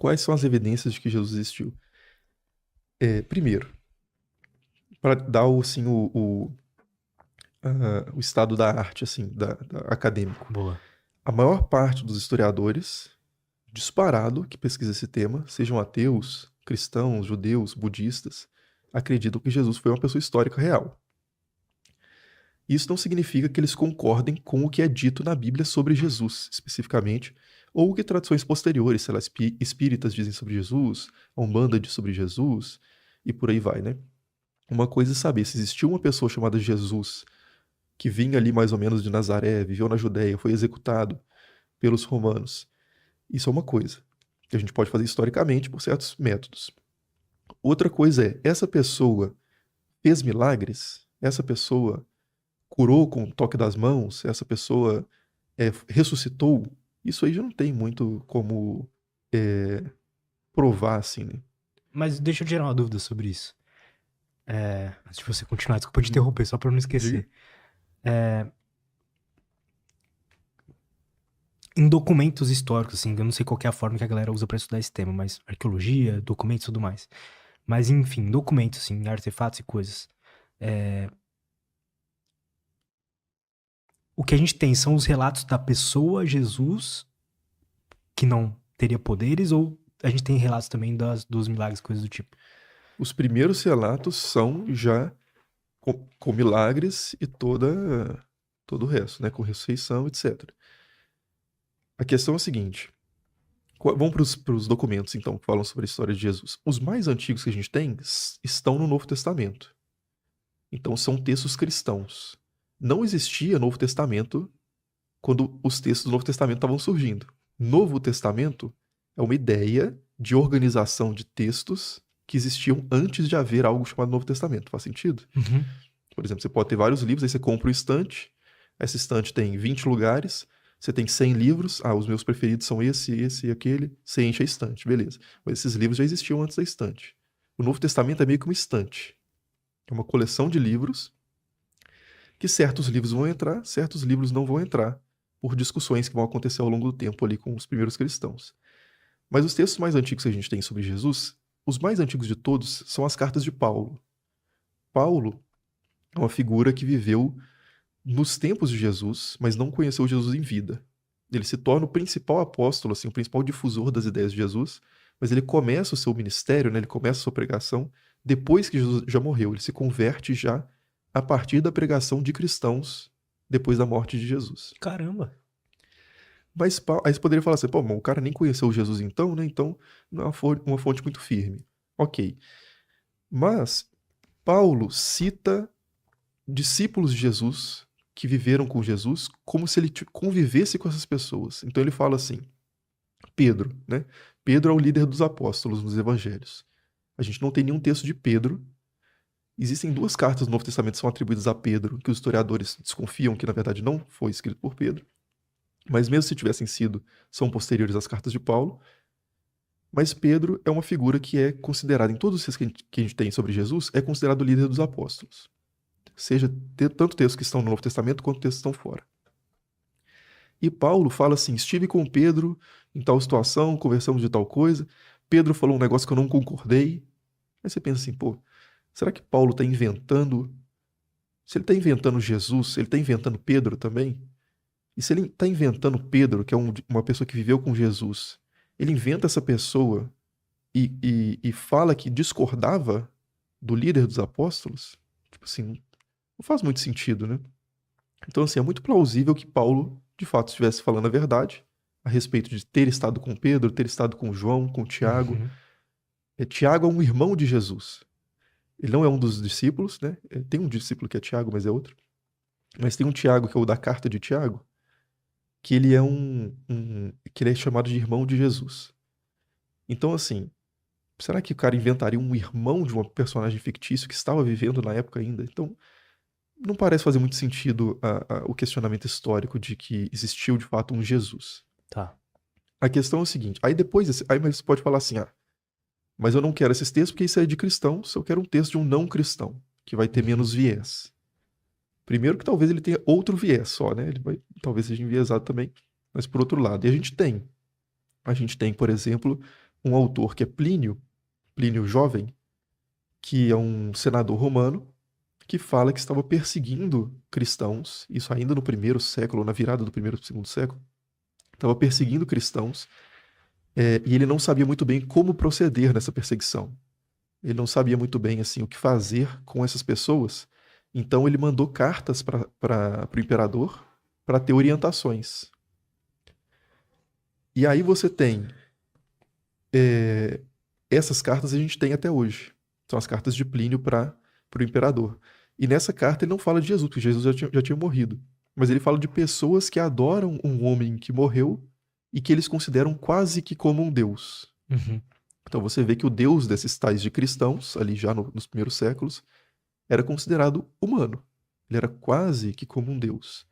Quais são as evidências de que Jesus existiu? Primeiro, para dar assim, o estado da arte, assim, da acadêmico. Boa. A maior parte dos historiadores, disparado, que pesquisa esse tema, sejam ateus, cristãos, judeus, budistas, acreditam que Jesus foi uma pessoa histórica real. Isso não significa que eles concordem com o que é dito na Bíblia sobre Jesus, especificamente, ou o que tradições posteriores, sei lá, espíritas dizem sobre Jesus, a Umbanda diz sobre Jesus, e por aí vai, né? Uma coisa é saber se existiu uma pessoa chamada Jesus, que vinha ali mais ou menos de Nazaré, viveu na Judéia, foi executado pelos romanos. Isso é uma coisa que a gente pode fazer historicamente por certos métodos. Outra coisa é, essa pessoa fez milagres? Essa pessoa curou com o toque das mãos? Essa pessoa ressuscitou? Isso aí já não tem muito como provar, assim, né? Mas deixa eu tirar uma dúvida sobre isso. Antes de você continuar, desculpa te interromper, só pra eu não esquecer. Em documentos históricos, assim, eu não sei qual que é a forma que a galera usa pra estudar esse tema, mas arqueologia, documentos e tudo mais. Mas, enfim, documentos, assim, artefatos e coisas. O que a gente tem são os relatos da pessoa Jesus, que não teria poderes, ou a gente tem relatos também dos milagres, coisas do tipo? Os primeiros relatos são já com milagres e todo o resto, né? Com ressurreição, etc. A questão é a seguinte. Vamos para os documentos, então, que falam sobre a história de Jesus. Os mais antigos que a gente tem estão no Novo Testamento. Então, são textos cristãos. Não existia Novo Testamento quando os textos do Novo Testamento estavam surgindo. Novo Testamento é uma ideia de organização de textos que existiam antes de haver algo chamado Novo Testamento. Faz sentido? Uhum. Por exemplo, você pode ter vários livros, aí você compra um estante, essa estante tem 20 lugares, você tem 100 livros, os meus preferidos são esse e aquele, você enche a estante, beleza. Mas esses livros já existiam antes da estante. O Novo Testamento é meio que uma estante. É uma coleção de livros que certos livros vão entrar, certos livros não vão entrar, por discussões que vão acontecer ao longo do tempo ali com os primeiros cristãos. Mas os textos mais antigos que a gente tem sobre Jesus, os mais antigos de todos são as cartas de Paulo. Paulo é uma figura que viveu nos tempos de Jesus, mas não conheceu Jesus em vida. Ele se torna o principal apóstolo, assim, o principal difusor das ideias de Jesus, mas ele começa o seu ministério, né, ele começa a sua pregação depois que Jesus já morreu. Ele se converte já a partir da pregação de cristãos depois da morte de Jesus. Caramba! Mas aí você poderia falar assim, pô, o cara nem conheceu Jesus então, né? Então não é uma fonte muito firme. Ok. Mas Paulo cita discípulos de Jesus que viveram com Jesus como se ele convivesse com essas pessoas. Então ele fala assim, Pedro, né? Pedro é o líder dos apóstolos nos evangelhos. A gente não tem nenhum texto de Pedro. Existem duas cartas do Novo Testamento que são atribuídas a Pedro, que os historiadores desconfiam que na verdade não foi escrito por Pedro. Mas mesmo se tivessem sido, são posteriores às cartas de Paulo. Mas Pedro é uma figura que é considerada, em todos os textos que a gente tem sobre Jesus, é considerado o líder dos apóstolos. Seja tanto textos que estão no Novo Testamento quanto textos que estão fora. E Paulo fala assim, estive com Pedro em tal situação, conversamos de tal coisa, Pedro falou um negócio que eu não concordei. Aí você pensa assim, pô, será que Paulo está inventando? Se ele está inventando Jesus, ele está inventando Pedro também? E se ele está inventando Pedro, que é uma pessoa que viveu com Jesus, ele inventa essa pessoa e fala que discordava do líder dos apóstolos? Tipo assim, não faz muito sentido, né? Então, assim, é muito plausível que Paulo, de fato, estivesse falando a verdade a respeito de ter estado com Pedro, ter estado com João, com Tiago. Uhum. Tiago é um irmão de Jesus. Ele não é um dos discípulos, né? Tem um discípulo que é Tiago, mas é outro. Mas tem um Tiago, que é o da carta de Tiago, que ele é que ele é chamado de irmão de Jesus. Então, assim, será que o cara inventaria um irmão de um personagem fictício que estava vivendo na época ainda? Então, não parece fazer muito sentido o questionamento histórico de que existiu de fato um Jesus. Tá. A questão é o seguinte, aí depois, aí você pode falar assim, mas eu não quero esses textos porque isso é de cristãos, eu quero um texto de um não cristão, que vai ter menos viés. Primeiro que talvez ele tenha outro viés só, né? Ele talvez seja enviesado também, mas por outro lado. E a gente tem, por exemplo, um autor que é Plínio, Plínio Jovem, que é um senador romano, que fala que estava perseguindo cristãos, isso ainda no primeiro século, na virada do primeiro para o segundo século, estava perseguindo cristãos, e ele não sabia muito bem como proceder nessa perseguição. Ele não sabia muito bem assim o que fazer com essas pessoas, então ele mandou cartas para o imperador para ter orientações. E aí você tem essas cartas a gente tem até hoje. São as cartas de Plínio para o imperador. E nessa carta ele não fala de Jesus, porque Jesus já tinha morrido. Mas ele fala de pessoas que adoram um homem que morreu e que eles consideram quase que como um deus. Uhum. Então você vê que o deus desses tais de cristãos, ali já nos primeiros séculos, era considerado humano. Ele era quase que como um deus.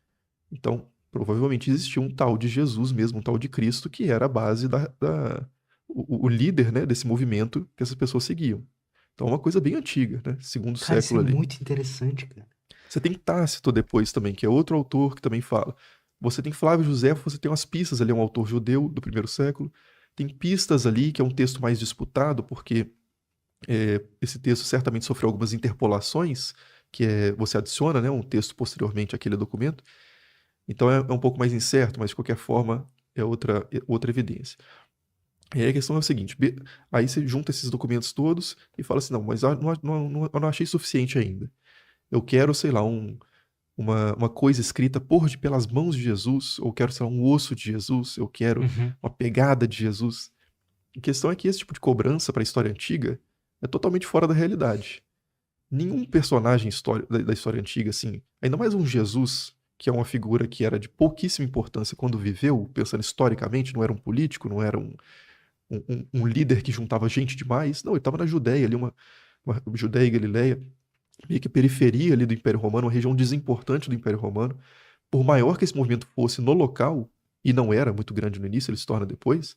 Então, provavelmente existia um tal de Jesus mesmo, um tal de Cristo, que era a base o líder, né, desse movimento que essas pessoas seguiam. Então é uma coisa bem antiga, né? Segundo Cara, isso século é ali. muito interessante, cara. Você tem Tácito depois também, que é outro autor que também fala. Você tem Flávio Josefo, você tem umas pistas ali, é um autor judeu do primeiro século. Tem pistas ali, que é um texto mais disputado, porque esse texto certamente sofreu algumas interpolações, que você adiciona, né, um texto posteriormente àquele documento. Então é um pouco mais incerto, mas de qualquer forma é outra evidência. E aí a questão é o seguinte, aí você junta esses documentos todos e fala assim, não, mas eu não achei suficiente ainda. Eu quero, sei lá, uma coisa escrita pelas mãos de Jesus, ou quero, sei lá, um osso de Jesus, eu quero uma pegada de Jesus. A questão é que esse tipo de cobrança para a história antiga é totalmente fora da realidade. Nenhum personagem da história antiga, assim, ainda mais um Jesus, que é uma figura que era de pouquíssima importância quando viveu, pensando historicamente, não era um político, não era um líder que juntava gente demais. Não, ele estava na Judéia, ali uma Judéia e Galileia, meio que periferia ali do Império Romano, uma região desimportante do Império Romano. Por maior que esse movimento fosse no local, e não era muito grande no início, ele se torna depois,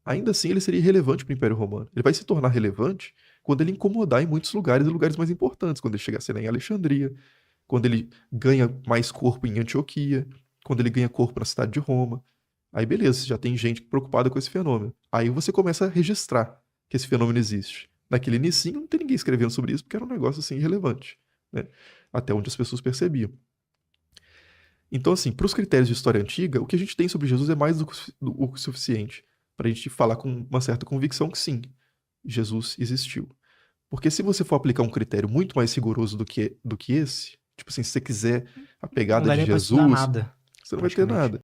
ainda assim ele seria relevante para o Império Romano. Ele vai se tornar relevante quando ele incomodar em muitos lugares, e lugares mais importantes, quando ele chegar a ser em Alexandria, quando ele ganha mais corpo em Antioquia, quando ele ganha corpo na cidade de Roma. Aí beleza, já tem gente preocupada com esse fenômeno. Aí você começa a registrar que esse fenômeno existe. Naquele inicinho não tem ninguém escrevendo sobre isso, porque era um negócio assim irrelevante, né? Até onde as pessoas percebiam. Então assim, para os critérios de história antiga, o que a gente tem sobre Jesus é mais do que o suficiente para a gente falar com uma certa convicção que sim, Jesus existiu. Porque se você for aplicar um critério muito mais rigoroso do que esse, tipo assim, se você quiser a Não pegada de daria pra estudar Jesus, nada, você não vai ter praticamente. nada.